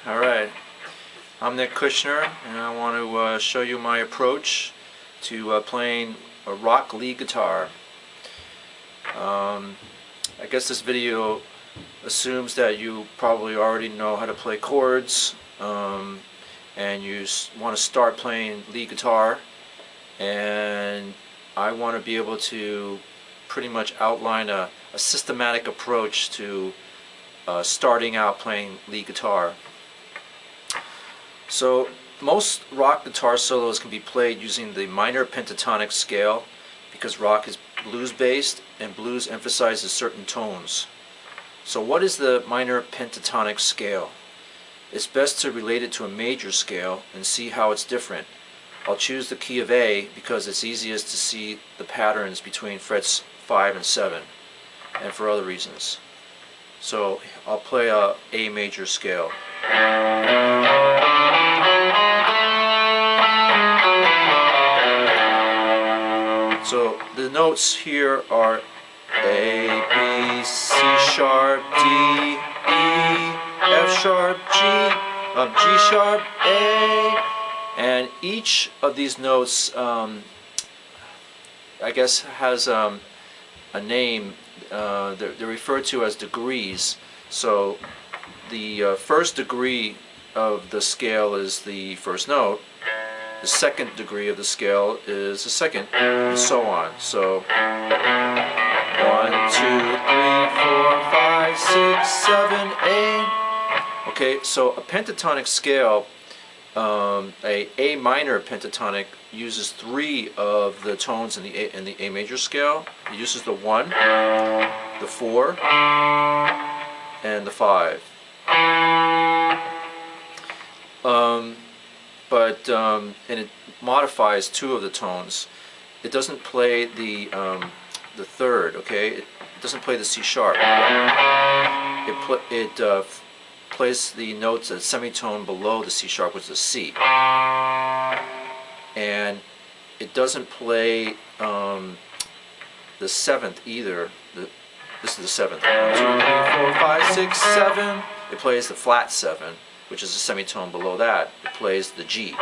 Alright, I'm Nick Kushner, and I want to show you my approach to playing a rock lead guitar. I guess this video assumes that you probably already know how to play chords, and you want to start playing lead guitar, and I want to be able to pretty much outline a systematic approach to starting out playing lead guitar. So most rock guitar solos can be played using the Minor Pentatonic Scale because rock is blues based and blues emphasizes certain tones. So what is the Minor Pentatonic Scale? It's best to relate it to a major scale and see how it's different. I'll choose the key of A because it's easiest to see the patterns between frets 5 and 7, and for other reasons. So I'll play a A major scale. So the notes here are A, B, C sharp, D, E, F sharp, G sharp, A, and each of these notes I guess has a name. They're referred to as degrees. So the first degree of the scale is the first note. The second degree of the scale is the second, and so on. So 1, 2, 3, 4, 5, 6, 7, 8. Okay, so a pentatonic scale, a minor pentatonic, uses 3 of the tones in the A major scale. It uses the 1, the 4, and the 5. And it modifies 2 of the tones. It doesn't play the third. Okay, it doesn't play the C sharp. It plays the notes a semitone below the C sharp, which is a C. And it doesn't play the 7th either. This is the 7th. 1, 2, 3, 4, 5, 6, 7. It plays the flat 7, which is a semitone below that. It plays the G.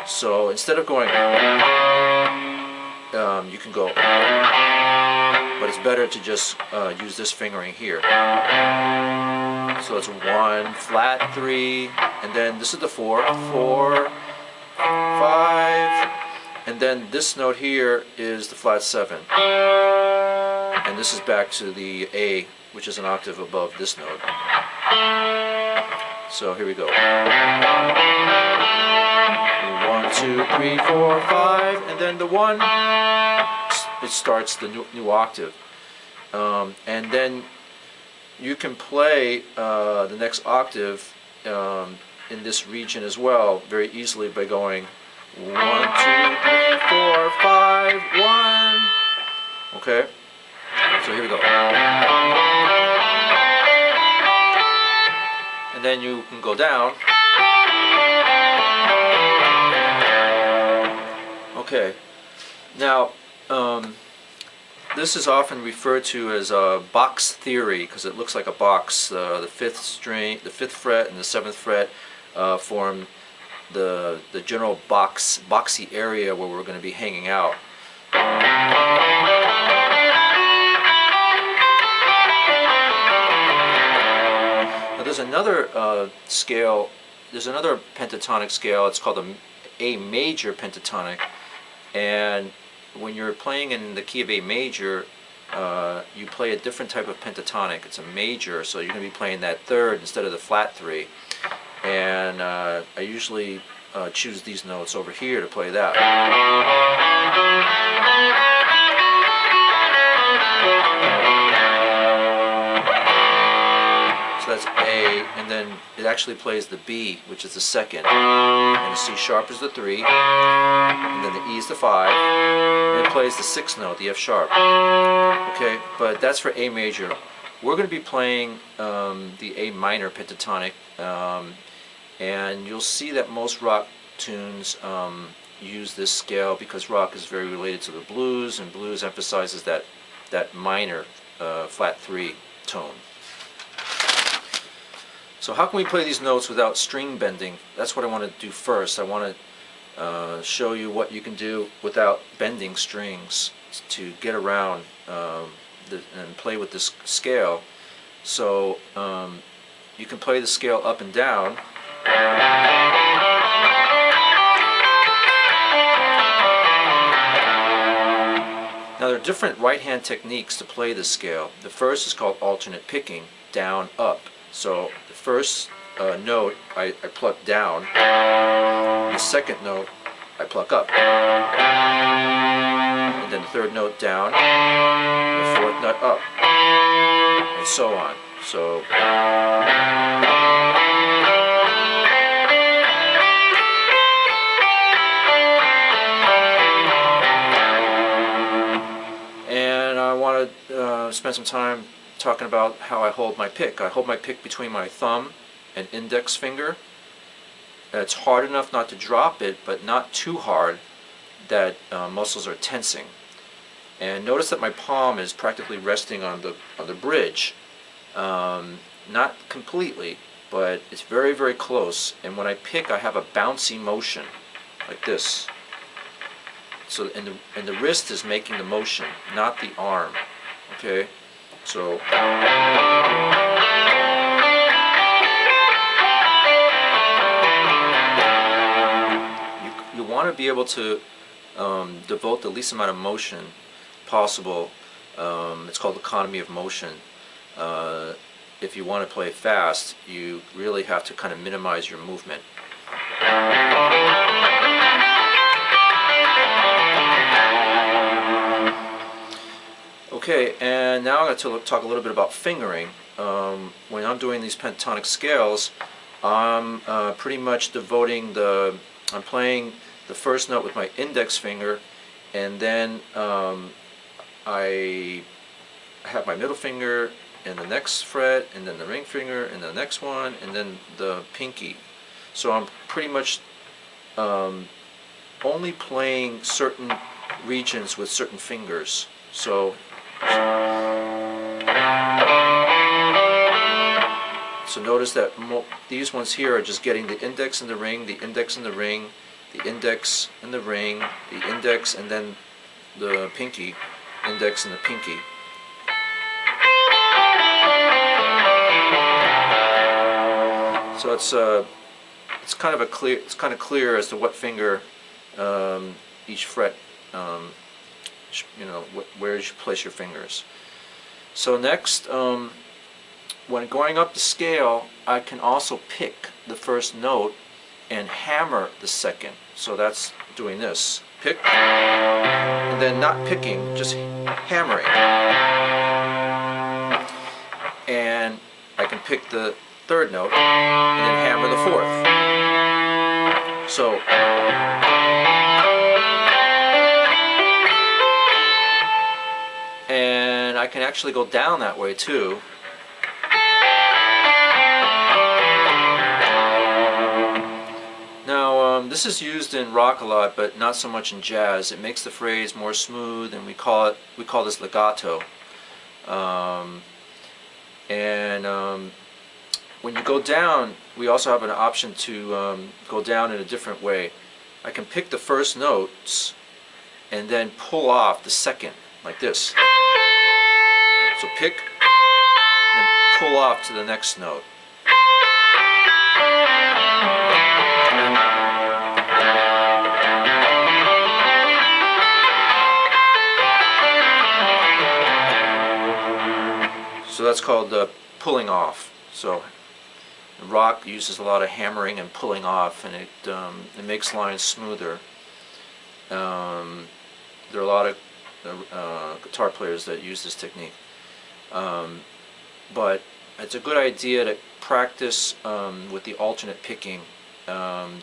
So instead of going, you can go, but it's better to just use this fingering here. So it's 1, flat 3, and then this is the 4, 4, 5, and then this note here is the flat 7. And this is back to the A, which is an octave above this note. So here we go. 1, 2, 3, 4, 5, and then the 1, it starts the new octave. And then you can play the next octave in this region as well very easily by going 1, 2, 3, 4, 5, 1. Okay? So here we go. And then you can go down. Okay. Now, this is often referred to as a box theory because it looks like a box. The 5th string, the 5th fret, and the 7th fret form the general boxy area where we're going to be hanging out. There's another scale, there's another pentatonic scale, it's called the A major pentatonic, and when you're playing in the key of A major, you play a different type of pentatonic. It's a major, so you're going to be playing that 3rd instead of the flat 3, and I usually choose these notes over here to play that. So that's A, and then it actually plays the B, which is the 2nd, and the C sharp is the 3, and then the E is the 5, and it plays the 6th note, the F sharp. Okay, but that's for A major. We're going to be playing the A minor pentatonic, and you'll see that most rock tunes use this scale because rock is very related to the blues, and blues emphasizes that minor flat 3 tone. So how can we play these notes without string bending? That's what I want to do first. I want to show you what you can do without bending strings to get around and play with this scale. So you can play the scale up and down. Now there are different right-hand techniques to play this scale. The first is called alternate picking, down, up. So the first note I pluck down, the second note I pluck up, and then the third note down, the fourth note up, and so on. So and I want to spend some time talking about how I hold my pick. I hold my pick between my thumb and index finger. It's hard enough not to drop it, but not too hard that muscles are tensing. And notice that my palm is practically resting on the bridge. Not completely, but it's very, very close. And when I pick, I have a bouncy motion, like this. So, and the wrist is making the motion, not the arm. Okay, so. You want to be able to devote the least amount of motion possible. It's called economy of motion. If you want to play fast, you really have to kind of minimize your movement. Okay, and now I'm going to talk a little bit about fingering. When I'm doing these pentatonic scales, I'm pretty much devoting I'm playing the first note with my index finger, and then I have my middle finger in the next fret, and then the ring finger in the next one, and then the pinky. So I'm pretty much only playing certain regions with certain fingers. So notice that these ones here are just getting the index and the ring, the index and the ring, the index and the ring, the index and then the pinky, index and the pinky. So it's kind of clear as to what finger each fret, where you should place your fingers. So next, when going up the scale, I can also pick the first note and hammer the second. So that's doing this. Pick, and then not picking, just hammering. And I can pick the third note and then hammer the fourth. So and I can actually go down that way too. Now this is used in rock a lot, but not so much in jazz. It makes the phrase more smooth, and we call this legato. When you go down, we also have an option to go down in a different way. I can pick the first notes and then pull off the second, like this. So pick, then pull off to the next note. So that's called pulling off. So rock uses a lot of hammering and pulling off, and it makes lines smoother. There are a lot of guitar players that use this technique. But it's a good idea to practice with the alternate picking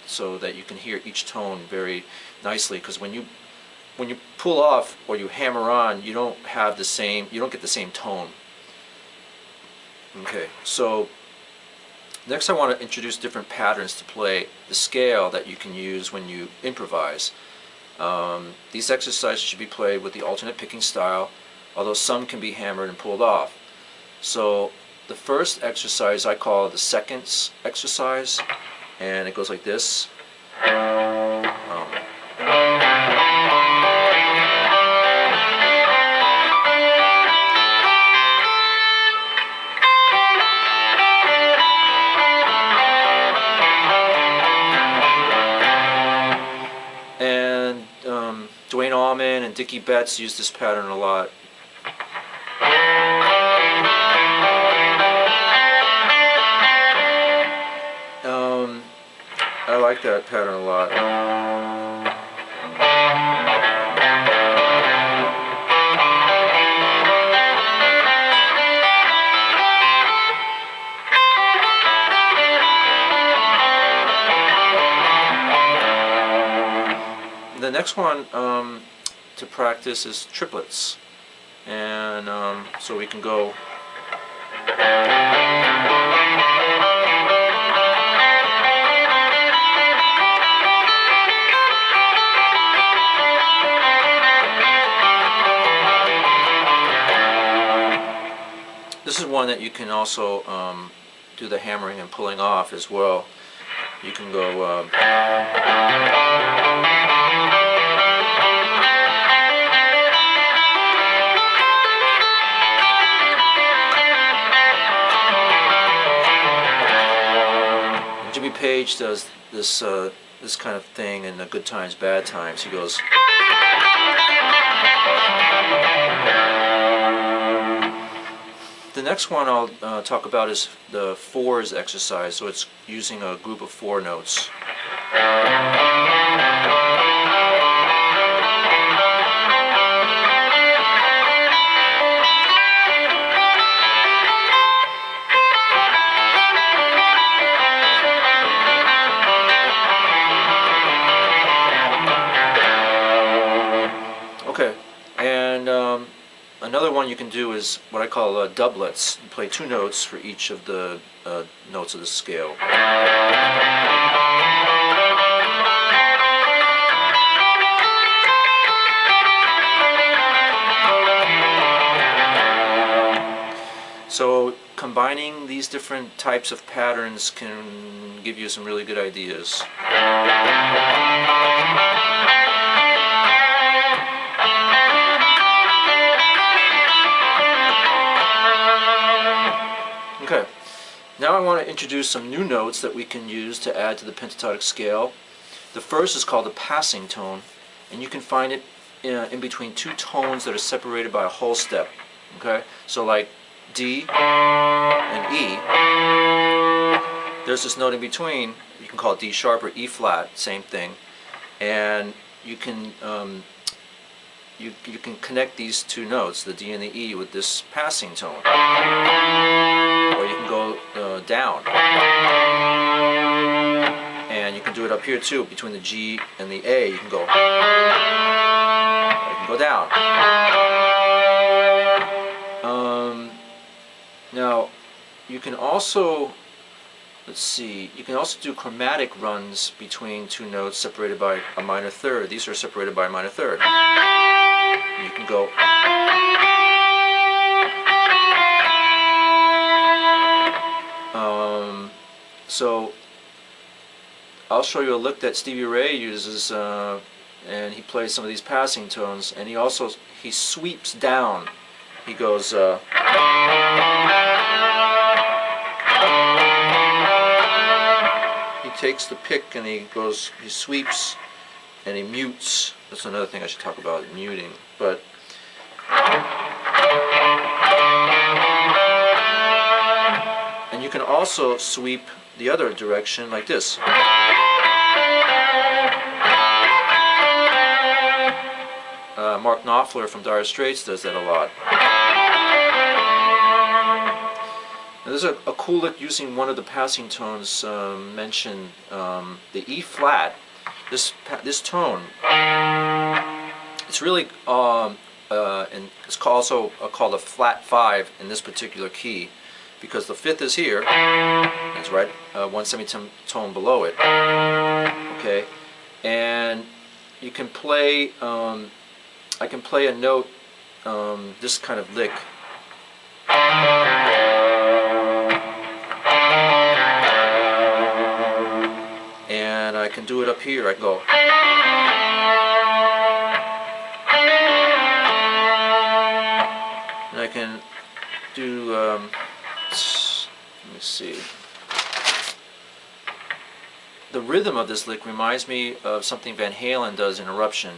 so that you can hear each tone very nicely, because when you pull off or you hammer on, you don't get the same tone. Okay, so next I want to introduce different patterns to play the scale that you can use when you improvise. These exercises should be played with the alternate picking style, although some can be hammered and pulled off. So the first exercise I call the seconds exercise, and it goes like this. And Dwayne Allman and Dickie Betts use this pattern a lot. I like that pattern a lot. The next one to practice is triplets, and so we can go. This is one that you can also do the hammering and pulling off as well. You can go. Jimmy Page does this this kind of thing in the Good Times, Bad Times. He goes. The next one I'll talk about is the fours exercise. So it's using a group of 4 notes. Okay, and another one you can do is what I call doublets. You play 2 notes for each of the notes of the scale. So combining these different types of patterns can give you some really good ideas. Okay, now I want to introduce some new notes that we can use to add to the pentatonic scale. The first is called the passing tone, and you can find it in between 2 tones that are separated by a whole step. Okay, so like D and E, there's this note in between. You can call it D sharp or E flat, same thing, and you can you can connect these 2 notes, the D and the E, with this passing tone. Or you can go down, and you can do it up here too, between the G and the A. You can go, or you can go down. Now you can also, let's see, you can also do chromatic runs between 2 notes separated by a minor third. These are separated by a minor third. And you can go. So I'll show you a lick that Stevie Ray uses, and he plays some of these passing tones, and he sweeps down. He goes he takes the pick and he sweeps and he mutes. That's another thing I should talk about, muting. But and you can also sweep the other direction like this. Mark Knopfler from Dire Straits does that a lot. Now, there's a cool lick using one of the passing tones mentioned, the E flat. This tone, it's really and it's also called a flat 5 in this particular key, because the 5th is here. It's right 1 semitone below it. Okay, and you can play. I can play a note, this kind of lick. can do it up here. I can go. And I can do, let me see. The rhythm of this lick reminds me of something Van Halen does in Eruption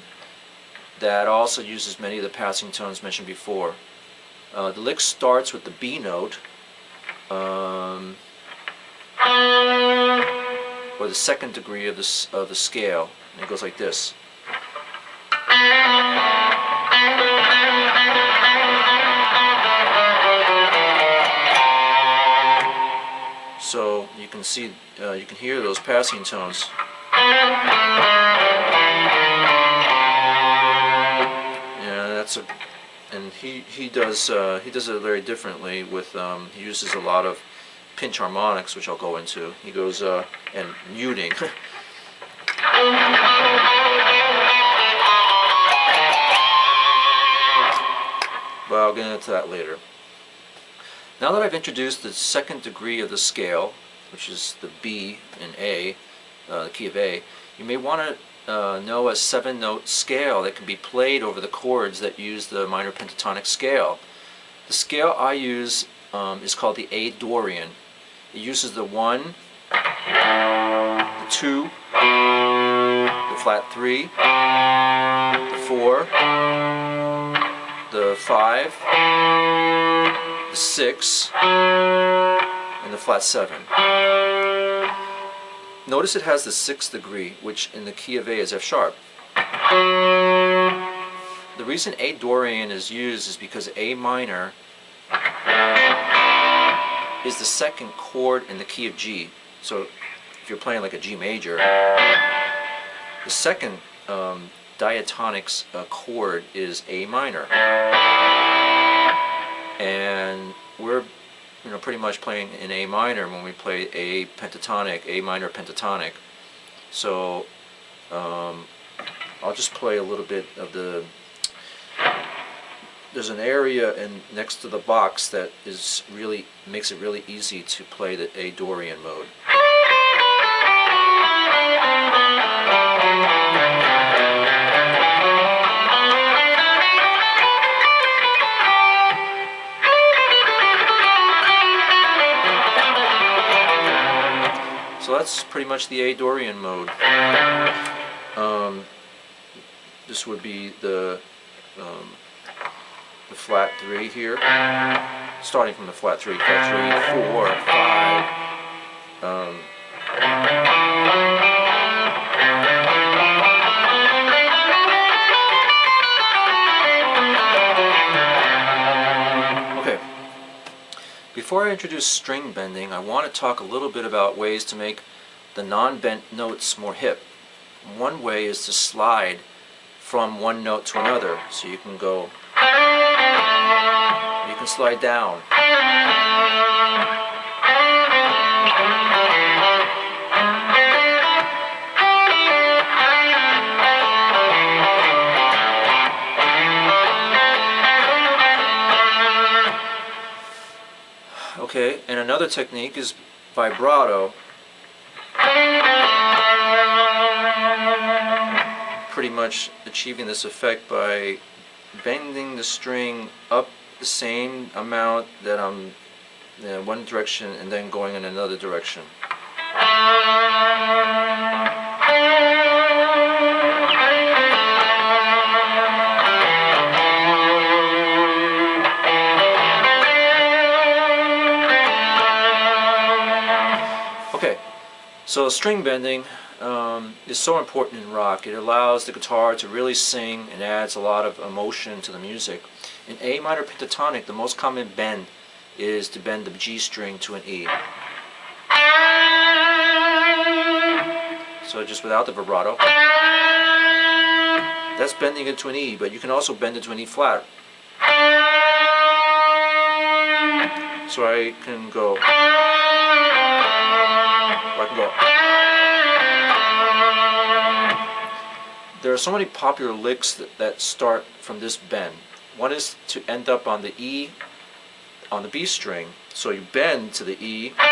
that also uses many of the passing tones mentioned before. The lick starts with the B note, or the second degree of the scale, and it goes like this. So you can see, you can hear those passing tones. Yeah, that's a, and he does it very differently. With he uses a lot of pinch harmonics, which I'll go into. He goes and muting. But I'll get into that later. Now that I've introduced the second degree of the scale, which is the B and A, the key of A, you may want to know a 7-note scale that can be played over the chords that use the Minor Pentatonic Scale. The scale I use is called the A Dorian. It uses the 1, the 2, the flat 3, the 4, the 5, the 6, and the flat 7. Notice it has the 6th degree, which in the key of A is F sharp. The reason A Dorian is used is because A minor is the second chord in the key of G. So if you're playing like a G major, the second diatonic chord is A minor. And we're pretty much playing in A minor when we play A pentatonic, A minor pentatonic. So I'll just play a little bit of the, there's an area next to the box that is really, makes it really easy to play the A Dorian mode. So that's pretty much the A Dorian mode. This would be the flat 3 here, starting from the flat 3, flat 3, 4, 5. Okay. Before I introduce string bending, I want to talk a little bit about ways to make the non-bent notes more hip. One way is to slide from one note to another. So you can go, you can slide down. Okay, and another technique is vibrato. Pretty much achieving this effect by bending the string up the same amount that I'm in one direction and then going in another direction. Okay, so string bending is so important in rock. It allows the guitar to really sing and adds a lot of emotion to the music. In A minor pentatonic, the most common bend is to bend the G string to an E. So just without the vibrato. That's bending it to an E, but you can also bend it to an E flat. So I can go, or I can go. There are so many popular licks that start from this bend. One is to end up on the E, on the B string. So you bend to the E, but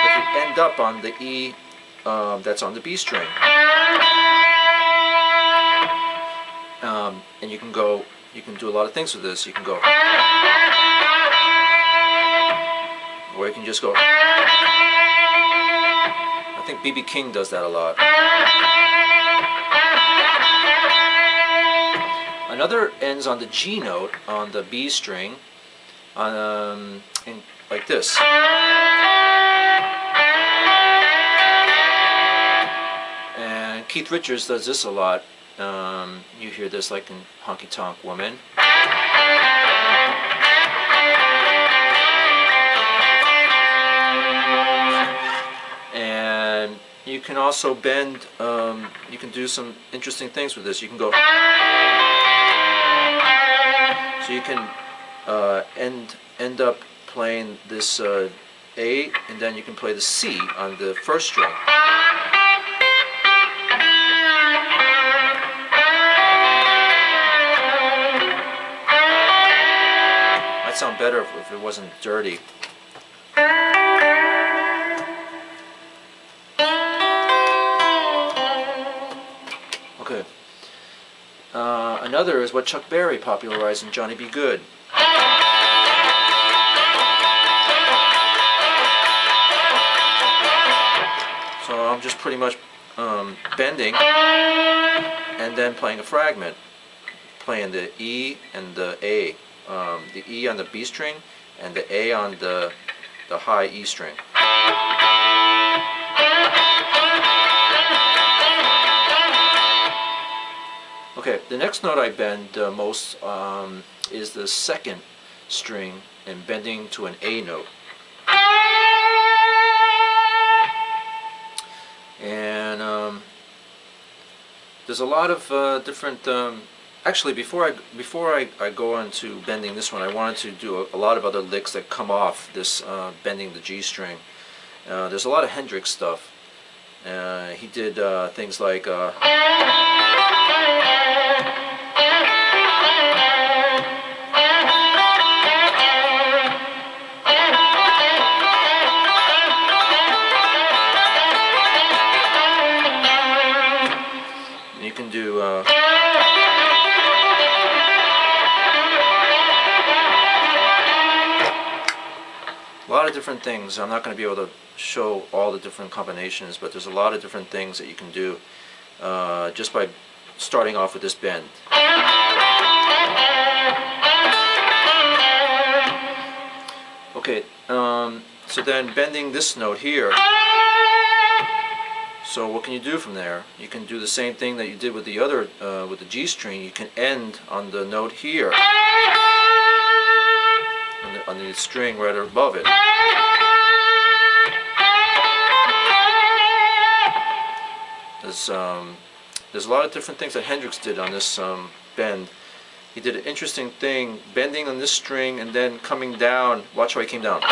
you end up on the E that's on the B string. And you can do a lot of things with this. You can go, or you can just go. I think B.B. King does that a lot. Another ends on the G note on the B string, like this. And Keith Richards does this a lot. You hear this like in Honky Tonk Woman. And you can also bend, you can do some interesting things with this. You can go, so you can end up playing this A, and then you can play the C on the first string. Might sound better if it wasn't dirty. Okay. Another is what Chuck Berry popularized in Johnny B. Good. So I'm just pretty much bending and then playing a fragment, playing the E and the A, the E on the B string and the A on the high E string. Okay, the next note I bend most is the second string and bending to an A note. And there's a lot of different. Actually, before I go on to bending this one, I wanted to do a lot of other licks that come off this bending the G string. There's a lot of Hendrix stuff. He did things like. You can do a lot of different things. I'm not going to be able to show all the different combinations, but there's a lot of different things that you can do just by starting off with this bend. Okay, so then bending this note here. So what can you do from there? You can do the same thing that you did with the other, with the G string. You can end on the note here, on the string right above it. There's a lot of different things that Hendrix did on this bend. He did an interesting thing, bending on this string and then coming down. Watch how he came down.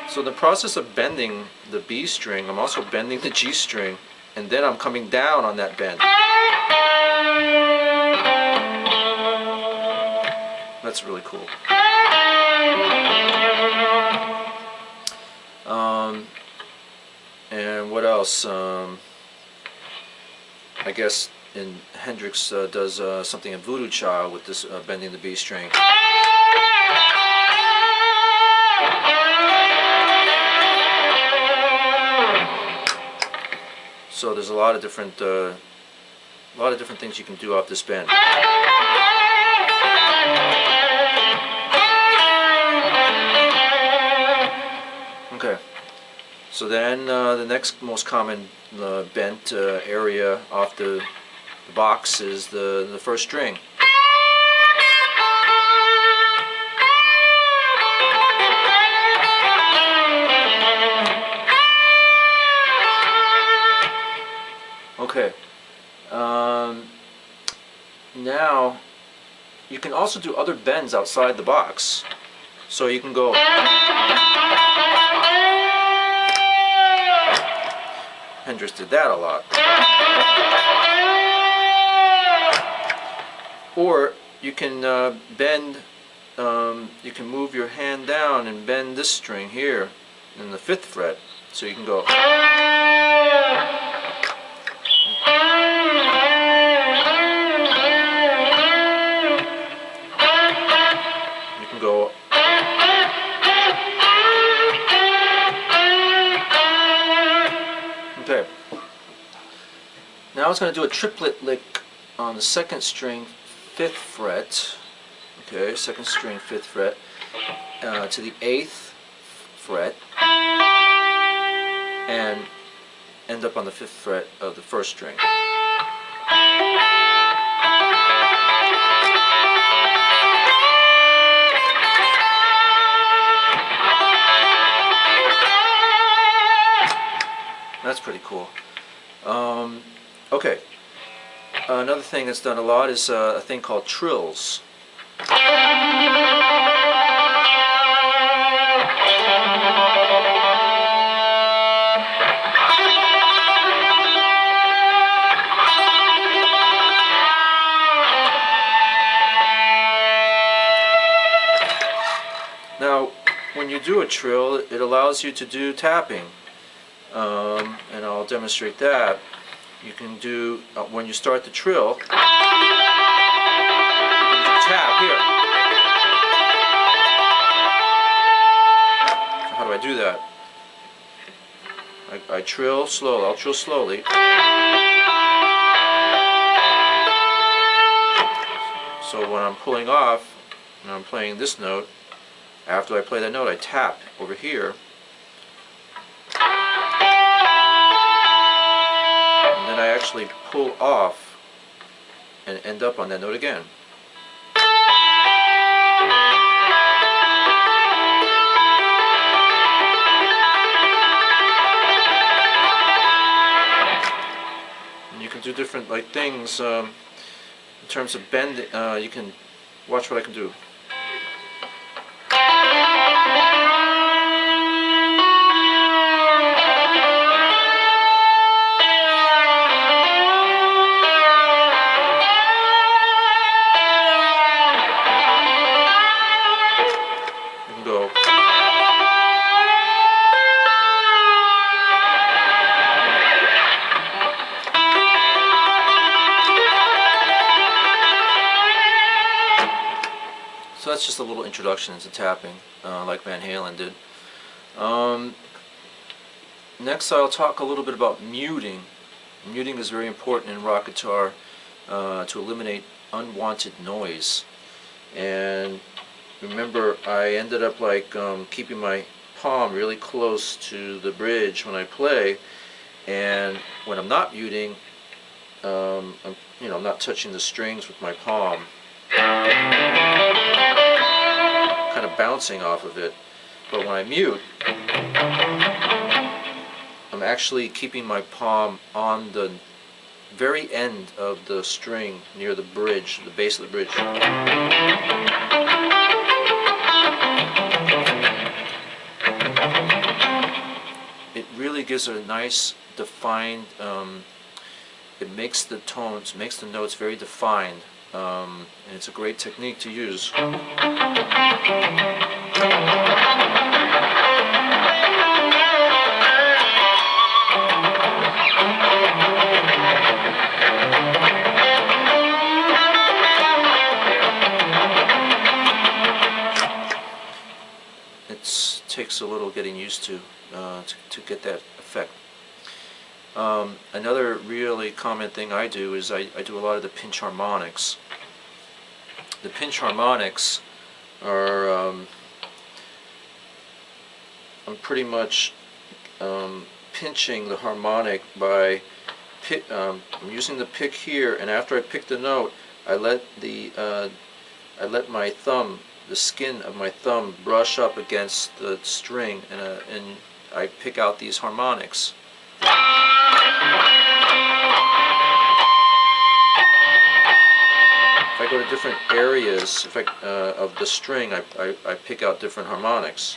So the process of bending the B string, I'm also bending the G string, and then I'm coming down on that bend. That's really cool. And what else? I guess Hendrix does something in Voodoo Child with this bending the B string. So there's a lot of different things you can do off this bend. Okay. So then the next most common bent area off the box is the first string. Okay. Now you can also do other bends outside the box. So you can go. Hendrix did that a lot. Or you can bend you can move your hand down and bend this string here in the 5th fret, so you can go. You can go. Okay. Now I was going to do a triplet lick on the 2nd string, 5th fret. Okay, 2nd string, 5th fret, to the 8th fret, and end up on the 5th fret of the 1st string. That's pretty cool. Okay. Another thing that's done a lot is a thing called trills. Now, when you do a trill, it allows you to do tapping, and I'll demonstrate that. You can do, when you start the trill, you can tap here. So how do I do that? I trill slowly. I'll trill slowly. So when I'm pulling off, and I'm playing this note, after I play that note, I tap over here. And then I actually pull off and end up on that note again. And you can do different things in terms of bending. You can watch what I can do. So that's just a little introduction into tapping, like Van Halen did. Next I'll talk a little bit about muting. Muting is very important in rock guitar to eliminate unwanted noise. And remember, I ended up keeping my palm really close to the bridge when I play, and when I'm not muting, I'm not touching the strings with my palm, kind of bouncing off of it. But when I mute, I'm actually keeping my palm on the very end of the string near the bridge, the base of the bridge. It really gives a nice defined, it makes the tones, makes the notes very defined, and it's a great technique to use. It takes a little getting used to get that effect. Another really common thing I do is I do a lot of the pinch harmonics. The pinch harmonics are I'm pretty much pinching the harmonic by I'm using the pick here, and after I pick the note, I let my thumb, the skin of my thumb, brush up against the string, and I pick out these harmonics. If I go to different areas of the string, I pick out different harmonics.